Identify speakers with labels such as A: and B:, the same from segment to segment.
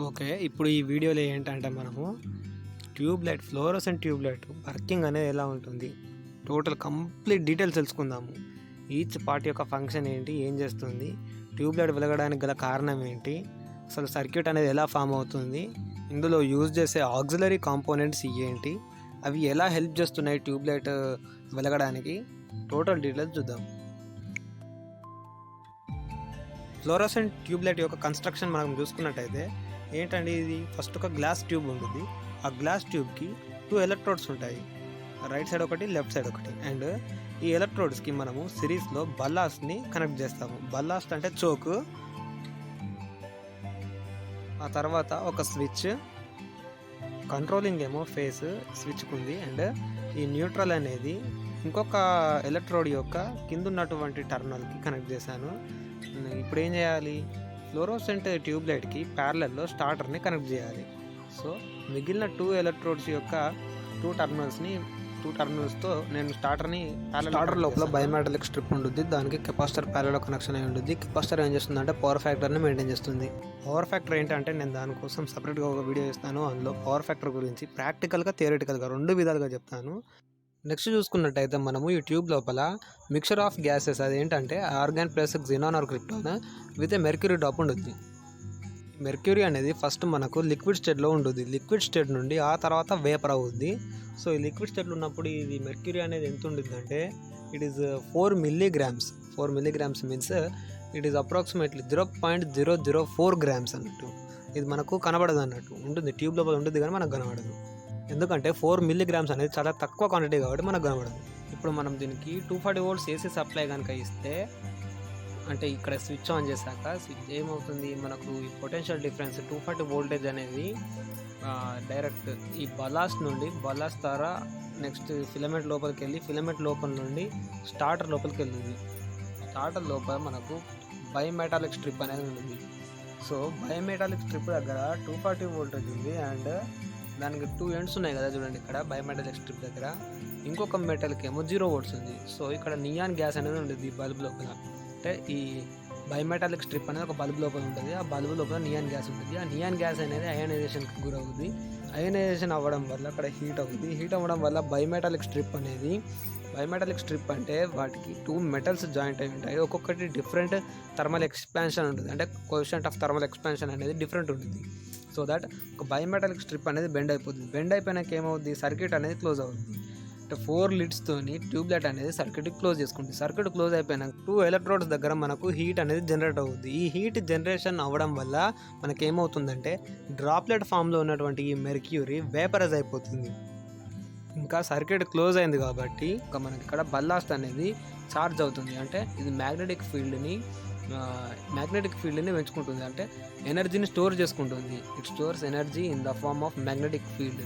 A: Okay. ఇప్పుడు ఈ వీడియోలో ఏంటంటే మనము ట్యూబ్‌లైట్, ఫ్లోరోసెంట్ ట్యూబ్‌లైట్ వర్కింగ్ అనేది ఎలా ఉంటుంది? కంప్లీట్ డీటెయిల్స్ తెలుసుకుందాము. ఈచ్ పార్ట్ యొక్క ఫంక్షన్ ఏంటి? ఏం చేస్తుంది? ట్యూబ్‌లైట్ వెలగడానికి గల కారణం ఏంటి? అసలు సర్క్యూట్ అనేది ఎలా ఫామ్ అవుతుంది? ఇందులో యూజ్ చేసే ఆక్సిలరీ కాంపోనెంట్స్ ఏంటి? అవి ఎలా హెల్ప్ చేస్తున్నాయి ట్యూబ్‌లైట్ వెలగడానికి? టోటల్ డీటెయిల్స్ చూద్దాం. ఫ్లోరోసెంట్ ట్యూబ్‌లైట్ యొక్క కన్స్ట్రక్షన్ మనం చూసుకున్నట్టయితే ఏంటండి, ఇది ఫస్ట్ ఒక గ్లాస్ ట్యూబ్ ఉంటుంది. ఆ గ్లాస్ ట్యూబ్కి 2 ఎలక్ట్రోడ్స్ ఉంటాయి, రైట్ సైడ్ ఒకటి, లెఫ్ట్ సైడ్ ఒకటి. అండ్ ఈ ఎలక్ట్రోడ్స్కి మనము సిరీస్లో బల్లాస్ని కనెక్ట్ చేస్తాము. బల్లాస్ట్ అంటే చోక్, ఆ తర్వాత ఒక స్విచ్, కంట్రోలింగ్ ఏమో ఫేస్ స్విచ్కి ఉంది. అండ్ ఈ న్యూట్రల్ అనేది ఇంకొక ఎలక్ట్రోడ్ యొక్క కింద ఉన్నటువంటి టర్మినల్కి కనెక్ట్ చేశాను. ఇప్పుడు ఏం చేయాలి? ఫ్లోరోసెంట్ ట్యూబ్లైట్కి ప్యారలల్లో స్టార్టర్ని కనెక్ట్ చేయాలి. సో మిగిలిన 2 ఎలక్ట్రోడ్స్ యొక్క 2 టర్మినల్స్తో నేను స్టార్టర్ లోపల బయోమెటాలిక్ స్ట్రిప్ ఉంటుంది. దానికి కెపాసిటర్ ప్యారలల్ కనెక్షన్ అయి ఉంటుంది. కెపాసిటర్ ఏం చేస్తుందంటే పవర్ ఫ్యాక్టర్ని మెయింటైన్ చేస్తుంది. పవర్ ఫ్యాక్టర్ ఏంటంటే నేను దానికోసం సపరేట్గా ఒక వీడియో ఇస్తాను. అందులో పవర్ ఫ్యాక్టర్ గురించి ప్రాక్టికల్గా, థియరిటికల్గా 2 విధాలుగా చెప్తాను. నెక్స్ట్ చూసుకున్నట్టయితే మనము ఈ ట్యూబ్ లోపల మిక్చర్ ఆఫ్ గ్యాసెస్, అదేంటంటే argon plus xenon or krypton with mercury drop ఉంటుంది. మెర్క్యూరీ అనేది ఫస్ట్ మనకు లిక్విడ్ స్టేట్లో ఉంటుంది. లిక్విడ్ స్టేట్ నుండి ఆ తర్వాత వేపర్ అవుద్ది. సో ఈ లిక్విడ్ స్టేట్లో ఉన్నప్పుడు ఇది మెర్క్యూరీ అనేది ఎంత ఉంటుందంటే it is 4 milligrams. 4 milligrams means it is approximately 0.004 grams అన్నట్టు. ఇది మనకు కనబడదు అన్నట్టు ఉంటుంది, ట్యూబ్ లోపల ఉంటుంది కానీ మనకు కనబడదు. ఎందుకంటే 4 మిల్లీగ్రామ్స్ అనేది చాలా తక్కువ క్వాంటిటీ కాబట్టి మనకు కనబడదు. ఇప్పుడు మనం దీనికి 240 వోల్ట్స్ ఏసీ సప్లై కనుక ఇస్తే, అంటే ఇక్కడ స్విచ్ ఆన్ చేశాక స్విచ్ ఏమవుతుంది, మనకు ఈ పొటెన్షియల్ డిఫరెన్స్ 240 వోల్టేజ్ అనేది డైరెక్ట్ ఈ బలాస్ట్ నుండి, బలాస్ట్ ద్వారా నెక్స్ట్ ఫిలమెంట్ లోపలికి వెళ్ళి, ఫిలమెంట్ లోపల నుండి స్టార్టర్ లోపలికి వెళ్తుంది. స్టార్టర్ లోపల మనకు బయోమెటాలిక్ స్ట్రిప్ అనేది ఉంటుంది. సో బయోమెటాలిక్ స్ట్రిప్ దగ్గర 240 వోల్టేజ్ ఉంది. అండ్ దానికి 2 ఎండ్స్ ఉన్నాయి కదా చూడండి, ఇక్కడ బయోమెటాలిక్ స్ట్రిప్ దగ్గర. ఇంకొక మెటల్కి ఏమో 0 వోల్ట్స్ ఉంది. సో ఇక్కడ నియాన్ గ్యాస్ అనేది ఉంటుంది ఈ బల్బ్ లోపల. అంటే ఈ బయోమెటాలిక్ స్ట్రిప్ అనేది ఒక బల్బ్ లోపల ఉంటుంది. ఆ బల్బ్ లోపల నియాన్ గ్యాస్ ఉంటుంది. ఆ నియాన్ గ్యాస్ అనేది అయోనైజేషన్కి గురవుతుంది. అయోనైజేషన్ అవ్వడం వల్ల అక్కడ హీట్ అవుతుంది. హీట్ అవ్వడం వల్ల బయోమెటాలిక్ స్ట్రిప్ అనేది, బయోమెటాలిక్ స్ట్రిప్ అంటే వాటికి 2 మెటల్స్ జాయింట్ అయి ఉంటాయి. ఒక్కొక్కటి డిఫరెంట్ థర్మల్ ఎక్స్పాన్షన్ ఉంటుంది. అంటే కోఎఫిషియంట్ ఆఫ్ థర్మల్ ఎక్స్పాన్షన్ అనేది డిఫరెంట్ ఉంటుంది. సో దట్ ఒక బయోమెటాలిక్ స్ట్రిప్ అనేది బెండ్ అయిపోతుంది. బెండ్ అయిపోయినాక ఏమవుతుంది, సర్క్యూట్ అనేది క్లోజ్ అవుతుంది. అంటే 4 లిడ్స్తోని ట్యూబ్లైట్ అనేది సర్క్యూట్ క్లోజ్ చేసుకుంటుంది. సర్క్యూట్ క్లోజ్ అయిపోయినాక 2 ఎలక్ట్రోడ్స్ దగ్గర మనకు హీట్ అనేది జనరేట్ అవుతుంది. ఈ హీట్ జనరేషన్ అవ్వడం వల్ల మనకి ఏమవుతుందంటే డ్రాప్లెట్ ఫామ్లో ఉన్నటువంటి ఈ మెర్క్యూరీ వేపరైజ్ అయిపోతుంది. ఇంకా సర్క్యూట్ క్లోజ్ అయింది కాబట్టి మనకి ఇక్కడ బల్లాస్ట్ అనేది ఛార్జ్ అవుతుంది. అంటే ఇది మ్యాగ్నెటిక్ ఫీల్డ్ని పెంచుకుంటుంది. అంటే ఎనర్జీని స్టోర్ చేసుకుంటుంది. It stores energy in the form of magnetic field.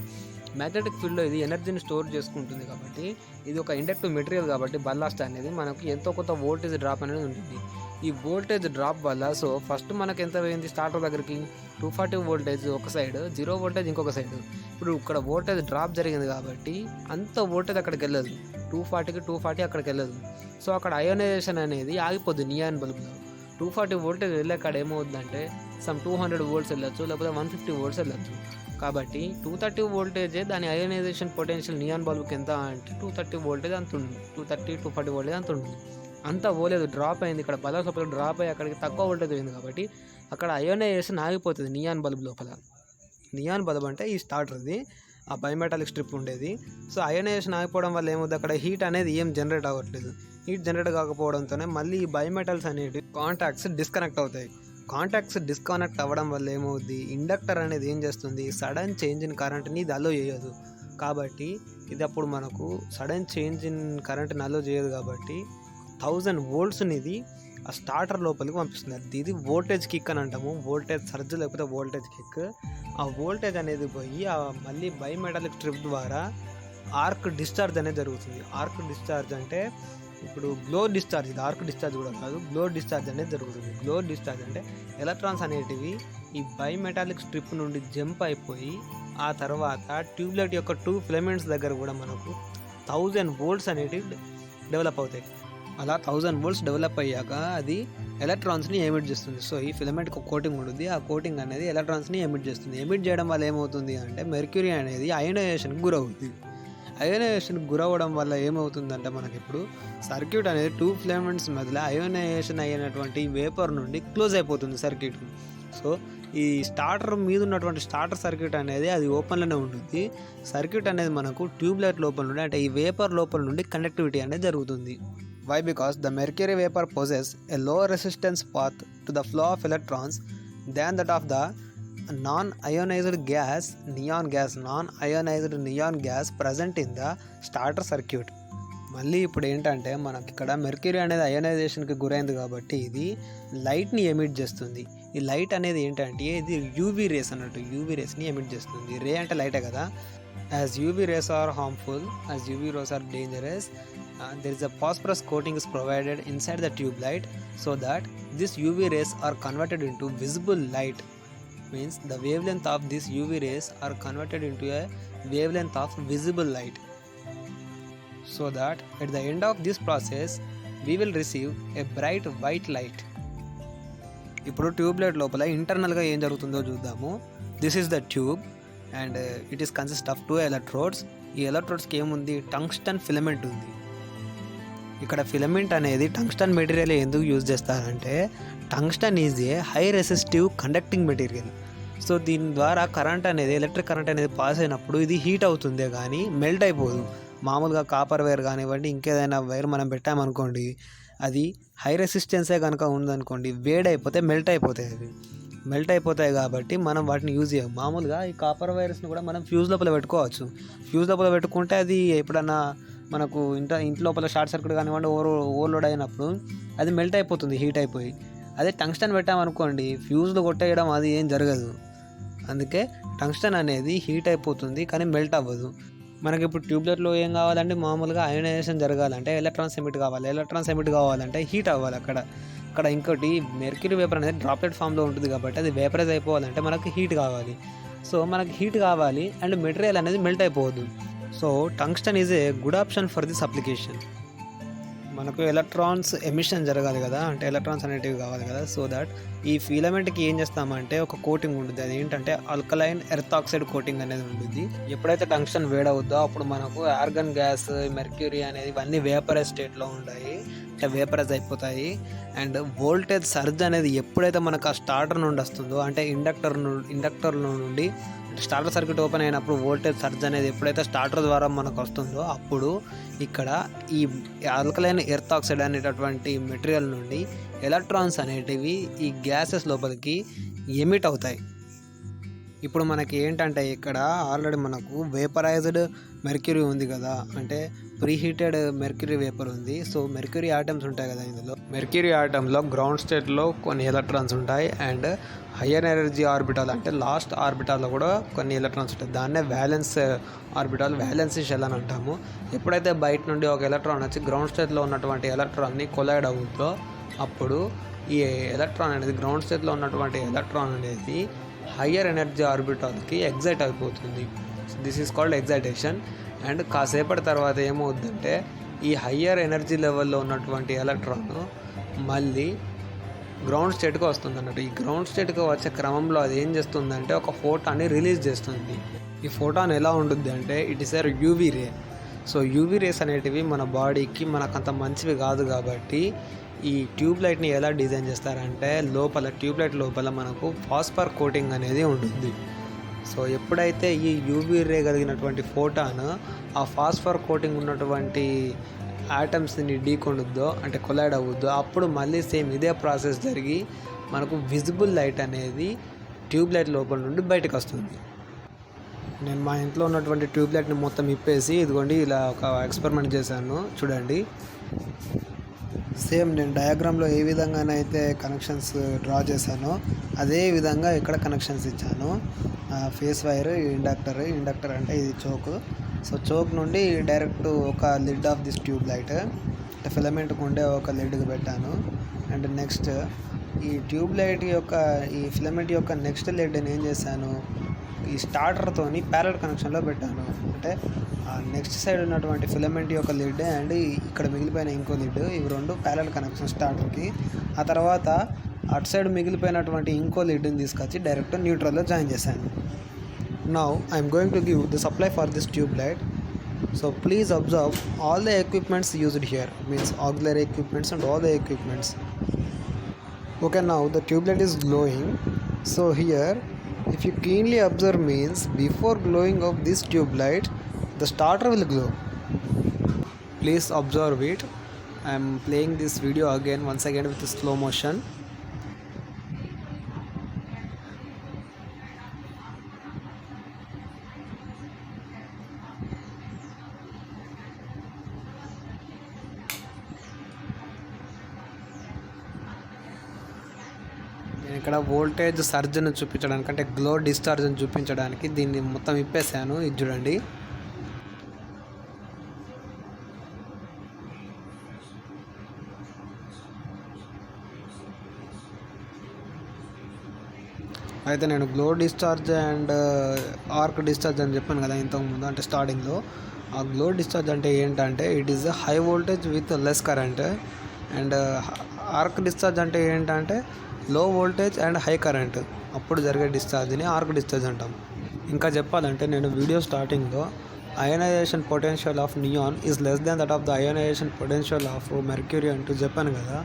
A: Magnetic ఫీల్డ్లో ఇది ఎనర్జీని స్టోర్ చేసుకుంటుంది కాబట్టి ఇది ఒక ఇండక్టివ్ మెటీరియల్ కాబట్టి బల్లాస్ట్ అనేది మనకు ఎంతో కొంత వోల్టేజ్ డ్రాప్ అనేది ఉంటుంది. ఈ వోల్టేజ్ డ్రాప్ వల్ల సో ఫస్ట్ మనకు ఎంత పోయింది, స్టార్టర్ దగ్గరికి 240 వోల్టేజ్ ఒక సైడ్, 0 వోల్టేజ్ ఇంకొక సైడ్. ఇప్పుడు ఇక్కడ వోల్టేజ్ డ్రాప్ జరిగింది కాబట్టి అంత వోల్టేజ్ అక్కడికి వెళ్ళదు, 240 అక్కడికి వెళ్ళదు. సో అక్కడ అయోనైజేషన్ అనేది ఆగిపోద్ది. నియాన్ బల్బులో 240 వోల్టేజ్ వెళ్ళాక ఏమవుతుందంటే సమ్ 200 వోల్ట్స్ వెళ్ళచ్చు, లేకపోతే 150 వోల్ట్స్ వెళ్ళచ్చు. కాబట్టి 230 వోల్టేజే దాని అయోనైజేషన్ పొటెన్షియల్ నియాన్ బల్బుకి ఎంత అంటే 230 వోల్టేజ్ అంత ఉంది. 240 వోల్టేజ్ అంత ఉంటుంది. అంత పోలేదు, డ్రాప్ అయింది. ఇక్కడ బల్బ్ లోపల డ్రాప్ అయ్యి అక్కడికి తక్కువ వోల్టేజ్ అయింది కాబట్టి అక్కడ అయోనైజేషన్ ఆగిపోతుంది నియాన్ బల్బ్ లోపల. నియాన్ బల్బ్ అంటే ఈ స్టార్టర్ది, ఆ బయోమెటాలిక్ స్ట్రిప్ ఉండేది. సో అయోనైజేషన్ ఆగిపోవడం వల్ల ఏమవుతుంది, అక్కడ హీట్ అనేది ఏం జనరేట్ అవ్వట్లేదు. హీట్ జనరేట్ కాకపోవడంతోనే మళ్ళీ ఈ బయోమెటల్స్ అనేవి కాంటాక్ట్స్ డిస్కనెక్ట్ అవుతాయి. కాంటాక్ట్స్ డిస్కనెక్ట్ అవ్వడం వల్ల ఏమవుద్ది, ఇండక్టర్ అనేది ఏం చేస్తుంది, సడన్ చేంజ్ ఇన్ కరెంట్ని ఇది అలో చేయదు. కాబట్టి ఇది అప్పుడు మనకు సడన్ చేంజ్ ఇన్ కరెంట్ని అలో చేయదు కాబట్టి 1000 వోల్ట్స్ని ఇది ఆ స్టార్టర్ లోపలికి పంపిస్తుంది. ఇది వోల్టేజ్ కిక్ అని అంటాము, వోల్టేజ్ సర్జ్ లేకపోతే వోల్టేజ్ కిక్. ఆ వోల్టేజ్ అనేది పోయి మళ్ళీ బయోమెటాలిక్ స్ట్రిప్ ద్వారా ఆర్క్ డిశ్చార్జ్ అనేది జరుగుతుంది. ఆర్క్ డిశ్చార్జ్ అంటే ఇప్పుడు గ్లో డిశ్చార్జ్, ఇది ఆర్క్ డిశ్చార్జ్ కూడా కాదు, గ్లో డిశ్చార్జ్ అనేది జరుగుతుంది. గ్లో డిశ్చార్జ్ అంటే ఎలక్ట్రాన్స్ అనేటివి ఈ బయోమెటాలిక్ స్ట్రిప్ నుండి జంప్ అయిపోయి ఆ తర్వాత ట్యూబ్లైట్ యొక్క 2 ఫిలమెంట్స్ దగ్గర కూడా మనకు 1000 వోల్ట్స్ అనేటివి డెవలప్ అవుతాయి. అలా 1000 వోల్ట్స్ డెవలప్ అయ్యాక అది ఎలక్ట్రాన్స్ని ఎమిట్ చేస్తుంది. సో ఈ ఫిలమెంట్కి ఒక కోటింగ్ ఉంటుంది. ఆ కోటింగ్ అనేది ఎలక్ట్రాన్స్ని ఎమిట్ చేస్తుంది. ఎమిట్ చేయడం వల్ల ఏమవుతుంది అంటే మెర్క్యూరీ అనేది అయోనైజేషన్కి గురవుతుంది. అయోనైజేషన్కి గురవడం వల్ల ఏమవుతుందంటే మనకి ఇప్పుడు సర్క్యూట్ అనేది 2 ఫిలమెంట్స్ మధ్యలో అయోనైజేషన్ అయినటువంటి వేపర్ నుండి క్లోజ్ అయిపోతుంది సర్క్యూట్. సో ఈ స్టార్టర్ మీద ఉన్నటువంటి స్టార్టర్ సర్క్యూట్ అనేది అది ఓపెన్లోనే ఉంటుంది. సర్క్యూట్ అనేది మనకు ట్యూబ్లైట్ లోపల నుండి అంటే ఈ వేపర్ లోపల నుండి కండక్టివిటీ అనేది జరుగుతుంది. Why? Because the mercury vapor possesses a low resistance path to the flow of electrons than that of the non-ionized neon gas present in the starter circuit. మళ్ళీ ఇప్పుడు ఏంటంటే మనకి ఇక్కడ మెర్క్యూరీ అనేది అయోనైజేషన్కి గురైంది కాబట్టి ఇది లైట్ని ఎమిట్ చేస్తుంది. ఈ లైట్ అనేది ఏంటంటే ఇది యూవీ రేస్ అన్నట్టు, యూవీ రేస్ని ఎమిట్ చేస్తుంది. రే అంటే లైటే కదా. As UV rays are harmful, as UV rays are dangerous, there is a phosphorus coating is provided inside the tube light so that this UV rays are converted into visible light. Means the wavelength of these UV rays are converted into a wavelength of visible light, so that at the end of this process we will receive a bright white light. ఇప్పుడు tube light లోపల ఇంటర్నల్గా ఏం జరుగుతుందో చూద్దాము. This is the tube and it is consist of 2 electrodes. ఈ ఎలక్ట్రోడ్స్కి ఏముంది, tungsten filament ఉంది. ఇక్కడ ఫిలమెంట్ అనేది టంగ్స్టన్ మెటీరియల్ ఎందుకు యూజ్ చేస్తారంటే tungsten is A high resistive conducting material. So దీని ద్వారా కరెంట్ అనేది ఎలక్ట్రిక్ కరెంట్ అనేది పాస్ అయినప్పుడు ఇది హీట్ అవుతుందే కానీ మెల్ట్ అయిపోదు. మామూలుగా కాపర్ వైర్ కానివ్వండి ఇంకేదైనా వైర్ మనం పెట్టామనుకోండి, అది హై రెసిస్టెన్సే కనుక ఉందనుకోండి వేడైపోతే మెల్ట్ అయిపోతాయి కాబట్టి మనం వాటిని యూజ్ చేయం. మామూలుగా ఈ కాపర్ వైర్స్ని కూడా మనం ఫ్యూజ్ లోపల పెట్టుకోవచ్చు. ఫ్యూజ్ లోపల పెట్టుకుంటే అది ఎప్పుడన్నా మనకు ఇంటి లోపల షార్ట్ సర్క్యూట్ కానివ్వండి ఓవర్లోడ్ అయినప్పుడు అది మెల్ట్ అయిపోతుంది హీట్ అయిపోయి. అదే టంగ్స్టన్ పెట్టామనుకోండి ఫ్యూజ్లు కొట్టేయడం అది ఏం జరగదు. అందుకే టంగ్స్టన్ అనేది హీట్ అయిపోతుంది కానీ మెల్ట్ అవ్వదు. మనకి ఇప్పుడు ట్యూబ్లైట్లో ఏం కావాలంటే మామూలుగా అయోనైజేషన్ జరగాలంటే ఎలక్ట్రాన్స్ ఎమిట్ కావాలంటే హీట్ అవ్వాలి. అక్కడ ఇంకోటి మెర్క్యూరీ వేపర్ అనేది డ్రాప్లెట్ ఫామ్లో ఉంటుంది కాబట్టి అది వేపరైజ్ అయిపోవాలంటే మనకి హీట్ కావాలి. సో మనకి హీట్ కావాలి అండ్ మెటీరియల్ అనేది మెల్ట్ అయిపోవద్దు. So tungsten is a good option for this application. మనకు ఎలక్ట్రాన్స్ ఎమిషన్ జరగాలి కదా, అంటే ఎలక్ట్రాన్స్ అనేటివి కావాలి కదా. సో దట్ ఈ ఫిలమెంట్కి ఏం చేస్తామంటే ఒక కోటింగ్ ఉంటుంది. అది ఏంటంటే ఆల్కలైన్ ఎర్త్ ఆక్సైడ్ కోటింగ్ అనేది ఉంటుంది. ఎప్పుడైతే టంగ్స్టన్ వేడవుద్దో అప్పుడు మనకు ఆర్గన్ గ్యాస్, మెర్క్యూరీ అనేది ఇవన్నీ వేపరైజ్ స్టేట్లో ఉంటాయి, అంటే వేపరైజ్ అయిపోతాయి. అండ్ వోల్టేజ్ సర్జ్ అనేది ఎప్పుడైతే మనకు ఆ స్టార్టర్ నుండి వస్తుందో అంటే ఇండక్టర్ నుండి స్టార్టర్ సర్క్యూట్ ఓపెన్ అయినప్పుడు వోల్టేజ్ సర్జ్ అనేది ఎప్పుడైతే స్టార్టర్ ద్వారా మనకు వస్తుందో అప్పుడు ఇక్కడ ఈ ఆల్కలైన్ ఎర్త్ ఆక్సైడ్ అనేటటువంటి మెటీరియల్ నుండి ఎలక్ట్రాన్స్ అనేటివి ఈ గ్యాసెస్ లోపలికి ఎమిట్ అవుతాయి. ఇప్పుడు మనకి ఏంటంటే ఇక్కడ ఆల్రెడీ మనకు వేపరైజ్డ్ మెర్క్యూరీ ఉంది కదా, అంటే ప్రీహీటెడ్ మెర్క్యూరీ వేపర్ ఉంది. సో మెర్క్యూరీ ఆటమ్స్ ఉంటాయి కదా, ఇందులో మెర్క్యూరీ ఆటంలో గ్రౌండ్ స్టేట్లో కొన్ని ఎలక్ట్రాన్స్ ఉంటాయి అండ్ హయ్యర్ ఎనర్జీ ఆర్బిటాల్ అంటే లాస్ట్ ఆర్బిటాల్లో కూడా కొన్ని ఎలక్ట్రాన్స్ ఉంటాయి. దాన్నే వ్యాలెన్స్ ఆర్బిటాల్, వ్యాలెన్సీ షెల్ అని అంటాము. ఎప్పుడైతే బయట నుండి ఒక ఎలక్ట్రాన్ వచ్చి గ్రౌండ్ స్టేట్లో ఉన్నటువంటి ఎలక్ట్రాన్ని కొలైడ్ అవుతుందో అప్పుడు ఈ ఎలక్ట్రాన్ అనేది గ్రౌండ్ స్టేట్లో ఉన్నటువంటి ఎలక్ట్రాన్ అనేది హయ్యర్ ఎనర్జీ ఆర్బిటాల్కి ఎగ్జైట్ అయిపోతుంది. This is called excitation. And కాసేపటి తర్వాత ఏమవుతుందంటే ఈ హయ్యర్ ఎనర్జీ లెవెల్లో ఉన్నటువంటి ఎలక్ట్రాన్ మళ్ళీ గ్రౌండ్ స్టేట్కి వస్తుంది అన్నట్టు. ఈ గ్రౌండ్ స్టేట్కి వచ్చే క్రమంలో అది ఏం చేస్తుందంటే ఒక ఫోటాన్ని రిలీజ్ చేస్తుంది. ఈ ఫోటాన్ ఎలా ఉంటుంది అంటే it is a UV ray. So UV rays అనేటివి మన బాడీకి మనకంత మంచివి కాదు కాబట్టి ఈ ట్యూబ్ లైట్ని ఎలా డిజైన్ చేస్తారంటే ట్యూబ్ లైట్ లోపల మనకు ఫాస్ఫర్ కోటింగ్ అనేది ఉంటుంది. సో ఎప్పుడైతే ఈ యూవీ రే కలిగినటువంటి ఫోటాన్ ఆ ఫాస్ఫర్ కోటింగ్ ఉన్నటువంటి ఆటమ్స్ని ఢీకొండుద్దో అంటే కొలైడ్ అవుద్దో అప్పుడు మళ్ళీ సేమ్ ఇదే ప్రాసెస్ జరిగి మనకు విజిబుల్ లైట్ అనేది ట్యూబ్ లైట్ లోపల నుండి బయటకు వస్తుంది. నేను మా ఇంట్లో ఉన్నటువంటి ట్యూబ్ లైట్ని మొత్తం ఇప్పేసి ఇదిగోండి ఇలా ఒక ఎక్స్పెరిమెంట్ చేశాను చూడండి. సేమ్ నేను డయాగ్రామ్లో ఏ విధంగానైతే కనెక్షన్స్ డ్రా చేశానో అదే విధంగా ఇక్కడ కనెక్షన్స్ ఇచ్చాను. ఫేస్ వైర్, ఇండక్టర్ అంటే ఇది చోక్. సో చోక్ నుండి డైరెక్ట్ ఒక lid of this tube light అంటే ఫిలమెంట్కి ఉండే ఒక లిడ్కి పెట్టాను. అండ్ నెక్స్ట్ ఈ ట్యూబ్ లైట్ యొక్క ఈ ఫిలమెంట్ యొక్క నెక్స్ట్ లిడ్ని ఏం చేశాను, ఈ స్టార్టర్తోని ప్యారల్ కనెక్షన్లో పెట్టాను. అంటే నెక్స్ట్ సైడ్ ఉన్నటువంటి ఫిలమెంట్ యొక్క లిడ్ అండ్ ఇక్కడ మిగిలిపోయిన ఇంకో లిడ్, ఇవి రెండు ప్యారల్ కనెక్షన్ స్టార్టర్కి. ఆ తర్వాత అటు సైడ్ మిగిలిపోయినటువంటి ఇంకో లిడ్ని తీసుకొచ్చి డైరెక్ట్ న్యూట్రల్లో జాయిన్ చేశాను. Now I'm going to give the supply for this tube light. So please observe all the equipments used here, means auxiliary equipments and all the equipments. Okay, now the tube light is glowing. So here, if you keenly observe, means before glowing of this tube light, the starter will glow. Please observe it. I am playing this video once again with slow motion. నేను ఇక్కడ voltage సర్జ్ను చూపించడానికి, అంటే glow డిశ్చార్జ్ని చూపించడానికి దీన్ని మొత్తం ఇప్పేసాను. ఇది చూడండి. అయితే నేను glow discharge and arc discharge అని చెప్పాను కదా ఇంతకుముందు, అంటే స్టార్టింగ్లో. ఆ గ్లో డిశ్చార్జ్ అంటే ఏంటంటే it is high voltage with less current. And arc discharge అంటే ఏంటంటే లో వోల్టేజ్ అండ్ హై కరెంట్ అప్పుడు జరిగే డిశ్చార్జ్ని ఆర్క్ డిశ్చార్జ్ అంటాం. ఇంకా చెప్పాలంటే నేను వీడియో స్టార్టింగ్లో ionization potential of neon is less than that of the ionization potential of mercury అంటూ చెప్పాను కదా.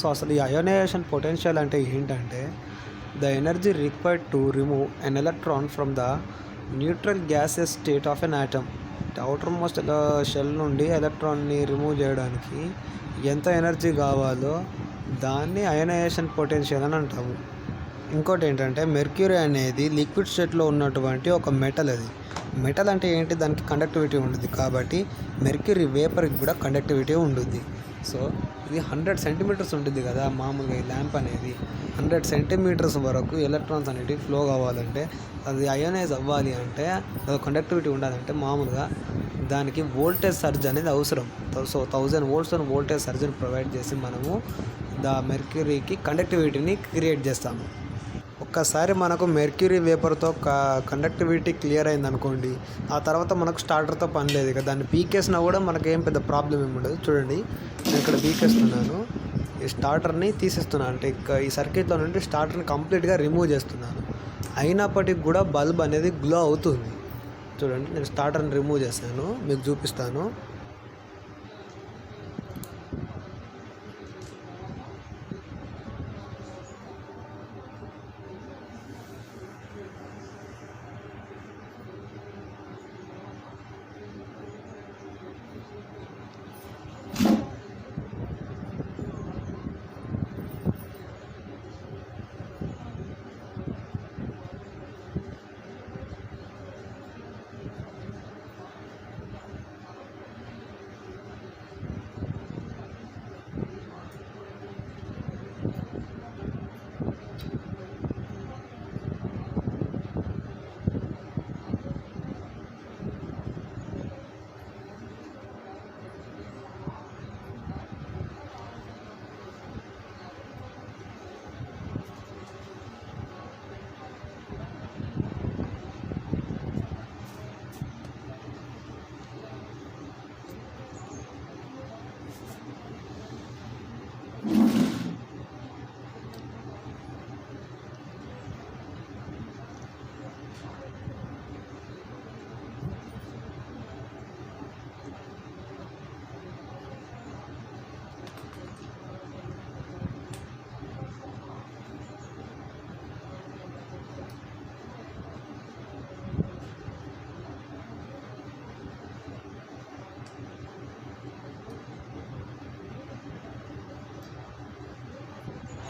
A: సో అసలు ఈ అయోనైజేషన్ పొటెన్షియల్ అంటే ఏంటంటే the energy required to remove an electron from the neutral gases state of an atom. Outermost shell నుండి ఎలక్ట్రాన్ని remove చేయడానికి ఎంత ఎనర్జీ కావాలో దాన్ని అయోనైజేషన్ పొటెన్షియల్ అని అంటాము. ఇంకోటి ఏంటంటే మెర్క్యూరీ అనేది లిక్విడ్ స్టేట్లో ఉన్నటువంటి ఒక మెటల్. అది మెటల్ అంటే ఏంటి, దానికి కండక్టివిటీ ఉంటుంది. కాబట్టి మెర్క్యూరీ వేపర్కి కూడా కండక్టివిటీ ఉంటుంది. సో ఇది 100 సెంటీమీటర్స్ ఉంటుంది కదా మామూలుగా ఈ ల్యాంప్ అనేది. 100 సెంటీమీటర్స్ వరకు ఎలక్ట్రాన్స్ అనేవి ఫ్లో కావాలంటే, అది అయోనైజ్ అవ్వాలి అంటే, అది కండక్టివిటీ ఉండాలంటే మామూలుగా దానికి వోల్టేజ్ సర్జ్ అనేది అవసరం. సో 1000 volts వోల్టేజ్ సర్జ్ని ప్రొవైడ్ చేసి మనము మెర్క్యూరీకి కండక్టివిటీని క్రియేట్ చేస్తాము. ఒక్కసారి మనకు మెర్క్యూరీ వేపర్తో కండక్టివిటీ క్లియర్ అయింది అనుకోండి, ఆ తర్వాత మనకు స్టార్టర్తో పని లేదు. ఇక దాన్ని పీకేసినా కూడా మనకేం పెద్ద ప్రాబ్లం ఏమి ఉండదు. చూడండి, నేను ఇక్కడ పీకేస్తున్నాను, ఈ స్టార్టర్ని తీసేస్తున్నాను, అంటే ఈ సర్క్యూట్లో నుండి స్టార్టర్ని కంప్లీట్గా రిమూవ్ చేస్తున్నాను. అయినప్పటికీ కూడా బల్బ్ అనేది గ్లో అవుతుంది. చూడండి, నేను స్టార్టర్ని రిమూవ్ చేశాను, మీకు చూపిస్తాను.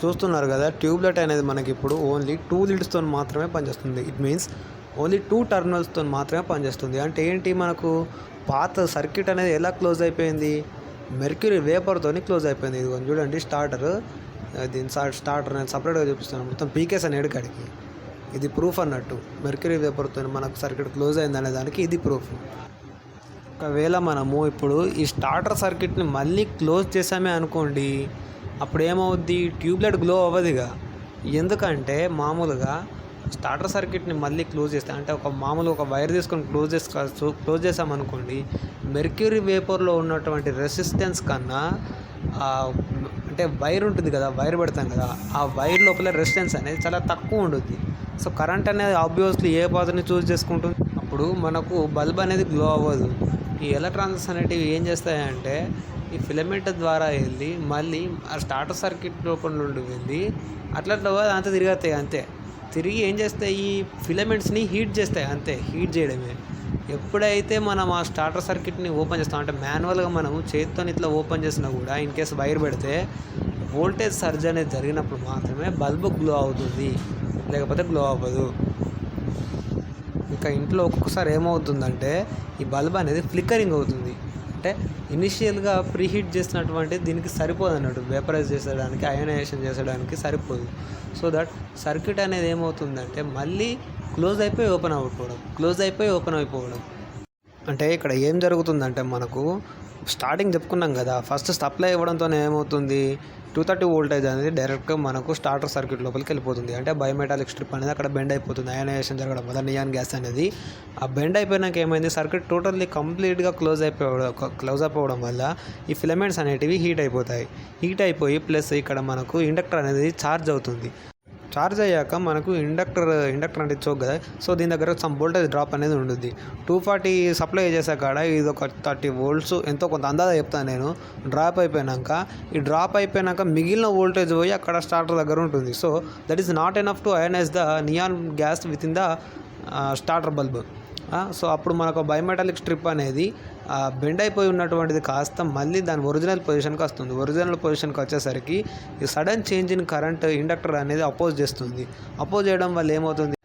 A: చూస్తున్నారు కదా, ట్యూబ్లైట్ అనేది మనకి ఇప్పుడు ఓన్లీ 2 లీడ్స్తో మాత్రమే పనిచేస్తుంది. ఇట్ మీన్స్ ఓన్లీ 2 టర్మినల్స్తో మాత్రమే పనిచేస్తుంది. అంటే ఏంటి, మనకు పాత సర్క్యూట్ అనేది ఎలా క్లోజ్ అయిపోయింది, మెర్క్యూరీ వేపర్తో క్లోజ్ అయిపోయింది. ఇది చూడండి స్టార్టర్, దీని స్టార్టర్ నేను సపరేట్గా చూపిస్తాను, మొత్తం పీకేస్ అని ఎడకాడికి. ఇది ప్రూఫ్ అన్నట్టు, మెర్క్యూరీ వేపర్తో మనకు సర్క్యూట్ క్లోజ్ అయింది అనే దానికి ఇది ప్రూఫ్. ఒకవేళ మనము ఇప్పుడు ఈ స్టార్టర్ సర్క్యూట్ని మళ్ళీ క్లోజ్ చేసామే అనుకోండి, అప్పుడు ఏమవుద్ది, ట్యూబ్లైట్ గ్లో అవ్వదుగా. ఎందుకంటే మామూలుగా స్టార్టర్ సర్క్యూట్ని మళ్ళీ క్లోజ్ చేస్తే అంటే ఒక వైర్ తీసుకొని క్లోజ్ చేసామనుకోండి, మెర్క్యూరీ వేపర్లో ఉన్నటువంటి రెసిస్టెన్స్ కన్నా అంటే వైర్ ఉంటుంది కదా, వైర్ పెడతాం కదా, ఆ వైర్ లోపల రెసిస్టెన్స్ అనేది చాలా తక్కువ ఉంటుంది. సో కరెంట్ అనేది ఆబ్వియస్లీ ఏ పాత్రని చూస్ చేసుకుంటుంది, అప్పుడు మనకు బల్బ్ అనేది గ్లో అవ్వదు. ఈ ఎలక్ట్రాన్స్ అనేటివి ఏం చేస్తాయంటే ఈ ఫిలమెంట్ ద్వారా వెళ్ళి మళ్ళీ ఆ స్టార్టర్ సర్క్యూట్ లోపల నుండి వెళ్ళి అట్లా అంతా తిరిగేస్తాయి. అంతే తిరిగి ఏం చేస్తాయి, ఈ ఫిలమెంట్స్ని హీట్ చేస్తాయి. అంతే, హీట్ చేయడమే. ఎప్పుడైతే మనం ఆ స్టార్టర్ సర్క్యూట్ని ఓపెన్ చేస్తాం అంటే మాన్యువల్గా మనం చేతితో ఇట్లా ఓపెన్ చేసినా కూడా ఇన్ కేసు వైర్ పెడితే వోల్టేజ్ సర్జ్ అనేది జరిగినప్పుడు మాత్రమే బల్బు గ్లో అవుతుంది, లేకపోతే గ్లో అవ్వదు. ఇంకా ఇంట్లో ఒక్కొక్కసారి ఏమవుతుందంటే ఈ బల్బ్ అనేది ఫ్లిక్కరింగ్ అవుతుంది. అంటే ఇనిషియల్గా ప్రీహీట్ చేసినటువంటి దీనికి సరిపోదు అన్నట్టు, వేపరైజ్ చేసేయడానికి, అయనైజేషన్ చేసేయడానికి సరిపోదు. సో దట్ సర్క్యూట్ అనేది ఏమవుతుందంటే మళ్ళీ క్లోజ్ అయిపోయి ఓపెన్ అయిపోవడం. అంటే ఇక్కడ ఏం జరుగుతుందంటే మనకు స్టార్టింగ్ చెప్పుకున్నాం కదా, ఫస్ట్ సప్లై ఇవ్వడంతో ఏమవుతుంది, 230 వోల్టేజ్ అనేది డైరెక్ట్గా మనకు స్టార్టర్ సర్క్యూట్ లోపలికి వెళ్ళిపోతుంది. అంటే బయోమెటాలిక్ స్ట్రిప్ అనేది అక్కడ బెండ్ అయిపోతుంది, అయనైజేషన్ జరగడం వల్ల నియాన్ గ్యాస్ అనేది. ఆ బెండ్ అయిపోయినాక ఏమైంది, సర్క్యూట్ టోటల్లీ కంప్లీట్గా క్లోజ్ అయిపోవడం వల్ల ఈ ఫిలమెంట్స్ అనేటివి హీట్ అయిపోయి ప్లస్ ఇక్కడ మనకు ఇండక్టర్ అనేది ఛార్జ్ అవుతుంది. ఛార్జ్ అయ్యాక మనకు ఇండక్టర్ అంటే చోక్ కదా, సో దీని దగ్గర సమ్ వోల్టేజ్ డ్రాప్ అనేది ఉంటుంది. 240 సప్లై చేసా కాడ ఇది ఒక 30 వోల్ట్స్ ఎంతో కొంత అందాజా చెప్తాను నేను. డ్రాప్ అయిపోయినాక మిగిలిన వోల్టేజ్ పోయి అక్కడ స్టార్టర్ దగ్గర ఉంటుంది. So that is not enough to ionise the neon gas with in the starter bulb. So అప్పుడు మనకు బయోమెటాలిక్ స్ట్రిప్ అనేది బెండ్ అయిపోయి ఉన్నటువంటిది కాస్త మళ్ళీ దాని ఒరిజినల్ పొజిషన్కి వస్తుంది. ఒరిజినల్ పొజిషన్కి వచ్చేసరికి ఈ sudden change in current inductor అనేది అపోజ్ చేయడం వల్ల ఏమవుతుంది,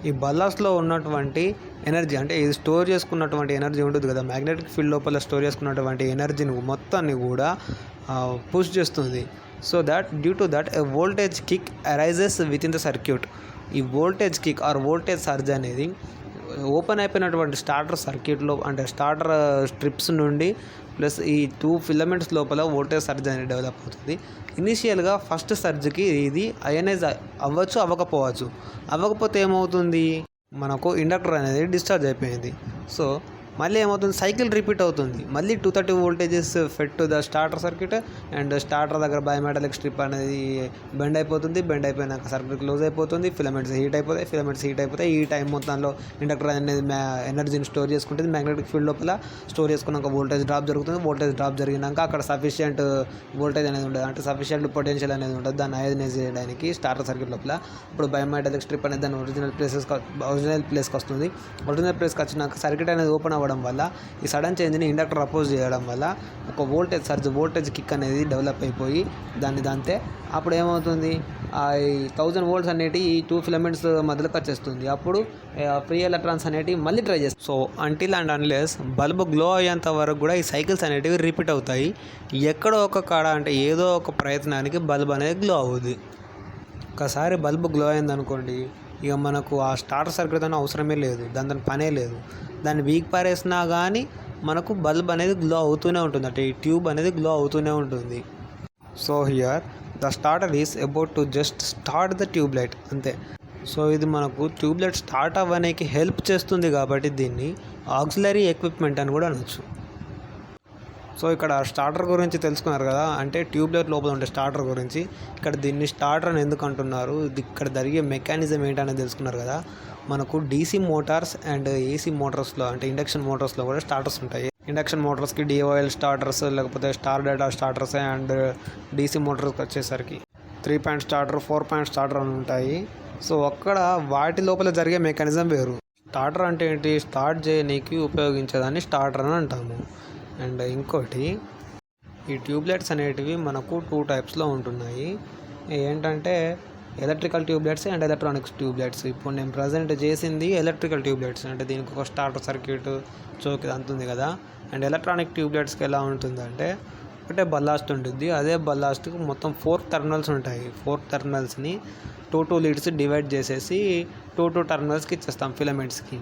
A: ఈ బల్లాస్లో ఉన్నటువంటి ఎనర్జీ అంటే ఇది స్టోర్ చేసుకున్నటువంటి ఎనర్జీ ఉంటుంది కదా, మ్యాగ్నెటిక్ ఫీల్డ్ లోపల స్టోర్ చేసుకున్నటువంటి ఎనర్జీని మొత్తాన్ని కూడా పుష్ చేస్తుంది. So that due to that a voltage kick arises within the circuit. ఈ voltage kick or voltage surge అనేది ఓపెన్ అయిపోయినటువంటి స్టార్టర్ సర్క్యూట్లో అంటే స్టార్టర్ స్ట్రిప్స్ నుండి ప్లస్ ఈ 2 ఫిలమెంట్స్ లోపల వోల్టేజ్ సర్జ్ అనేది డెవలప్ అవుతుంది. ఇనిషియల్గా ఫస్ట్ సర్జ్కి ఇది అయనైజ్ అవ్వకపోతే ఏమవుతుంది, మనకు ఇండక్టర్ అనేది డిశ్చార్జ్ అయిపోయింది. సో మళ్ళీ ఏమవుతుంది, సైకిల్ రిపీట్ అవుతుంది. మళ్ళీ 230 voltages fed to the starter circuit and starter దగ్గర బయోమెటాలిక్ స్ట్రిప్ అనేది బెండ్ అయిపోయినాక సర్క్యూట్ క్లోజ్ అయిపోతుంది, ఫిలమెంట్స్ హీట్ అయిపోతాయి. ఈ టైం మొత్తంలో ఇండక్టర్ అనేది ఎనర్జీని స్టోర్ చేసుకుంటుంది, మ్యాగ్నెటిక్ ఫీల్డ్ లోపల స్టోర్ చేసుకున్నాక వోల్టేజ్ డ్రాప్ జరుగుతుంది. వోల్టేజ్ డ్రాప్ జరిగినాక అక్కడ సఫిషియంట్ వోల్టేజ్ అనేది ఉండదు, అంటే సఫిషియంట్ పొటెన్షియల్ అనేది ఉంటుంది దాన్ని అయనైజ్ చేయడానికి స్టార్టర్ సర్క్యూట్ లోపల. ఇప్పుడు బయోమెటాలిక్ స్ట్రిప్ అనేది దాని ఒరిజినల్ ప్లేస్కి వస్తుంది. ఒరిజినల్ ప్లేస్కి వచ్చినాక సర్క్యూట్ అనేది ఓపెన్ అవ్వడం వల్ల ఈ సడన్ చేంజ్ని ఇండక్టర్ అపోజ్ చేయడం వల్ల ఒక వోల్టేజ్ కిక్ అనేది డెవలప్ అయిపోయి దాంతే అప్పుడు ఏమవుతుంది, ఈ 1000 వోల్ట్స్ అనేటి ఈ 2 ఫిలమెంట్స్ మధ్యలోకి వచ్చేస్తుంది. అప్పుడు ఫ్రీ ఎలక్ట్రాన్స్ అనేటివి మళ్ళీ ట్రై చేస్తాయి. So until and unless bulb glow అయ్యేంత వరకు కూడా ఈ సైకిల్స్ అనేటివి రిపీట్ అవుతాయి. ఎక్కడో ఒక కాడ అంటే ఏదో ఒక ప్రయత్నానికి బల్బ్ అనేది గ్లో అవుద్ది. ఒకసారి బల్బ్ గ్లో అయింది అనుకోండి, ఇక మనకు ఆ స్టార్టర్ సర్క్యూట్ అనే అవసరమే లేదు, దాని పనే లేదు. దాన్ని వీక్ పారేసినా కానీ మనకు బల్బ్ అనేది గ్లో అవుతూనే ఉంటుంది, అంటే ఈ ట్యూబ్ అనేది గ్లో అవుతూనే ఉంటుంది. So here the starter is about to just start the tubelight అంతే. సో ఇది మనకు ట్యూబ్లైట్ స్టార్ట్ అవ్వడానికి హెల్ప్ చేస్తుంది కాబట్టి దీన్ని ఆక్సిలరీ ఎక్విప్మెంట్ అని కూడా అనొచ్చు. సో ఇక్కడ స్టార్టర్ గురించి తెలుసుకున్నారు కదా, అంటే ట్యూబ్లైట్ లోపల ఉండే స్టార్టర్ గురించి. ఇక్కడ దీన్ని స్టార్టర్ అని ఎందుకు అంటున్నారు, ఇక్కడ జరిగే మెకానిజం ఏంటనేది తెలుసుకున్నారు కదా. మనకు డీసీ మోటార్స్ అండ్ ఏసీ మోటార్స్లో అంటే ఇండక్షన్ మోటార్స్లో కూడా స్టార్టర్స్ ఉంటాయి. ఇండక్షన్ మోటార్స్కి డిఓఎల్ స్టార్టర్స్, లేకపోతే స్టార్ డేటా స్టార్టర్స్, అండ్ డీసీ మోటార్స్కి వచ్చేసరికి 3 పాయింట్ స్టార్టర్, 4 పాయింట్ స్టార్టర్ అని ఉంటాయి. సో అక్కడ వాటి లోపల జరిగే మెకానిజం వేరు. స్టార్టర్ అంటే ఏంటి, స్టార్ట్ చేయడానికి ఉపయోగించేదాన్ని స్టార్టర్ అని అంటాము. అండ్ ఇంకోటి, ఈ ట్యూబ్లైట్స్ అనేటివి మనకు 2 టైప్స్లో ఉంటున్నాయి. ఏంటంటే electrical tubelights and electronics tubelights. ఇప్పుడు నేను ప్రజెంట్ చేసింది ఎలక్ట్రికల్ ట్యూబ్లైట్స్, అంటే దీనికి ఒక స్టార్టర్ సర్క్యూట్ చోక్ అంతుంది కదా. అండ్ ఎలక్ట్రానిక్ ట్యూబ్లైట్స్కి ఎలా ఉంటుందంటే ఒకటే బల్లాస్ట్ ఉంటుంది, అదే బల్లాస్ట్కి మొత్తం 4 టర్మినల్స్ ఉంటాయి. 4 టర్మినల్స్ని 2 లీడ్స్ డివైడ్ చేసేసి 2 టర్మినల్స్కి ఇచ్చేస్తాం ఫిలమెంట్స్కి.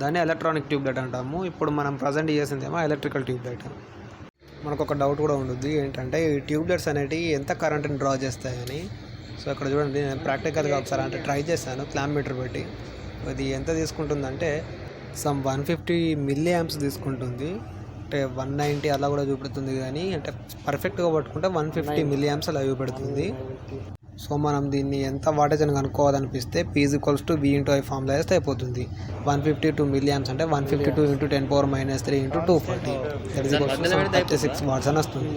A: దాన్ని ఎలక్ట్రానిక్ ట్యూబ్లైట్ అంటాము. ఇప్పుడు మనం ప్రజెంట్ చేసిందేమో ఎలక్ట్రికల్ ట్యూబ్లైట్. మనకు ఒక డౌట్ కూడా ఉంటుంది, ఏంటంటే ఈ ట్యూబ్లైట్స్ అనేటివి ఎంత కరెంట్ని డ్రా చేస్తాయని. సో ఇక్కడ చూడండి, నేను ప్రాక్టికల్గా ఒకసారి అంటే ట్రై చేశాను క్లాంప్ మీటర్ పెట్టి. అది ఎంత తీసుకుంటుందంటే సమ్ 150 మిల్లీ యాంప్స్ తీసుకుంటుంది. అంటే 190 అలా కూడా చూపెడుతుంది, కానీ అంటే పర్ఫెక్ట్గా పట్టుకుంటే 150 మిల్లీ యాంప్స్ అలా చూపెడుతుంది. సో మనం దీన్ని ఎంత వాటేజ్ అని కనుక్కోవాలనిపిస్తే P=V/I ఫార్ములా వేస్తే అయిపోతుంది. 152 మిల్లీ యాంప్స్ అంటే 152 × 10⁻³ 3 × 240 36 వాట్స్ అని వస్తుంది.